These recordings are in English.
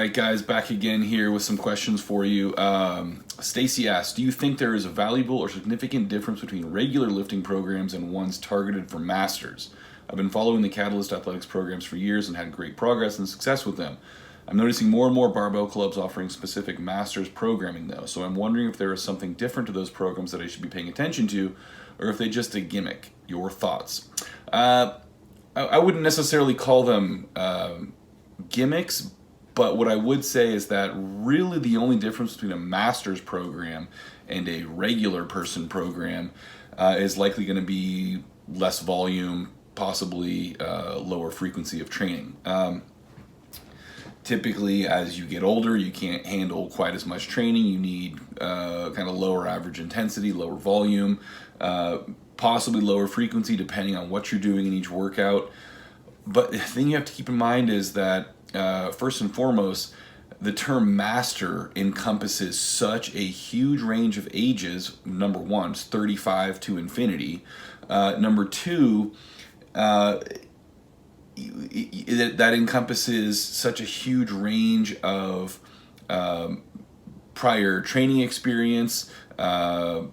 right, guys, back again here with some questions for you. Stacy asks, do you think there is a valuable or significant difference between regular lifting programs and ones targeted for masters? I've been following the Catalyst Athletics programs for years and had great progress and success with them. I'm noticing more and more barbell clubs offering specific masters programming though, so I'm wondering if there is something different to those programs that I should be paying attention to, or if they just a gimmick. Your thoughts? I wouldn't necessarily call them gimmicks, but what I would say is that really the only difference between a master's program and a regular person program is likely going to be less volume, possibly lower frequency of training. Typically, as you get older, you can't handle quite as much training. You need kind of lower average intensity, lower volume, possibly lower frequency depending on what you're doing in each workout. But the thing you have to keep in mind is that first and foremost, the term master encompasses such a huge range of ages. Number one, it's 35 to infinity. Number two, that encompasses such a huge range of prior training experience, kind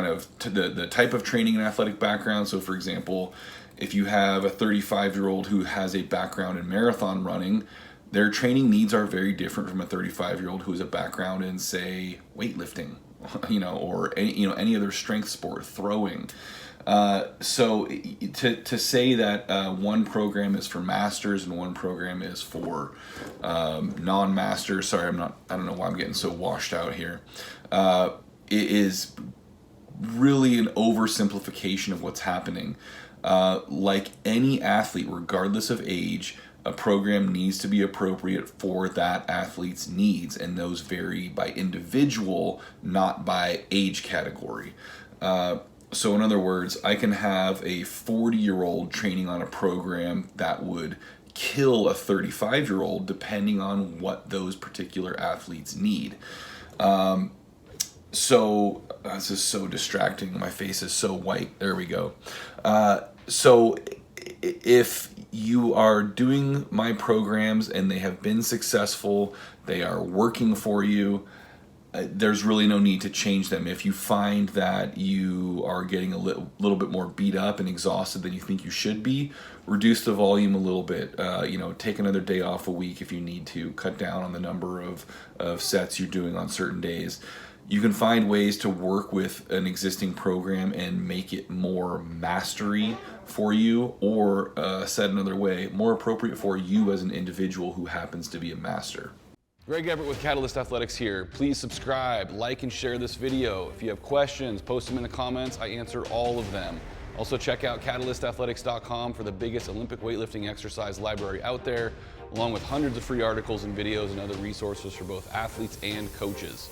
of to the type of training and athletic background. So for example, if you have a 35-year-old who has a background in marathon running, their training needs are very different from a 35-year-old who has a background in, say, weightlifting, or any other strength sport, throwing. So to say that one program is for masters and one program is for non-masters, sorry, I don't know why I'm getting so washed out here, it is really an oversimplification of what's happening. Like any athlete, regardless of age, a program needs to be appropriate for that athlete's needs, and those vary by individual, not by age category. So in other words, I can have a 40-year-old training on a program that would kill a 35-year-old depending on what those particular athletes need. So this is so distracting. My face is so white. There we go. So if you are doing my programs and they have been successful, they are working for you, there's really no need to change them. If you find that you are getting a little bit more beat up and exhausted than you think you should be, reduce the volume a little bit. Take another day off a week if you need to. Cut down on the number of sets you're doing on certain days. You can find ways to work with an existing program and make it more mastery for you, or said another way, more appropriate for you as an individual who happens to be a master. Greg Everett with Catalyst Athletics here. Please subscribe, like, and share this video. If you have questions, post them in the comments. I answer all of them. Also check out catalystathletics.com for the biggest Olympic weightlifting exercise library out there, along with hundreds of free articles and videos and other resources for both athletes and coaches.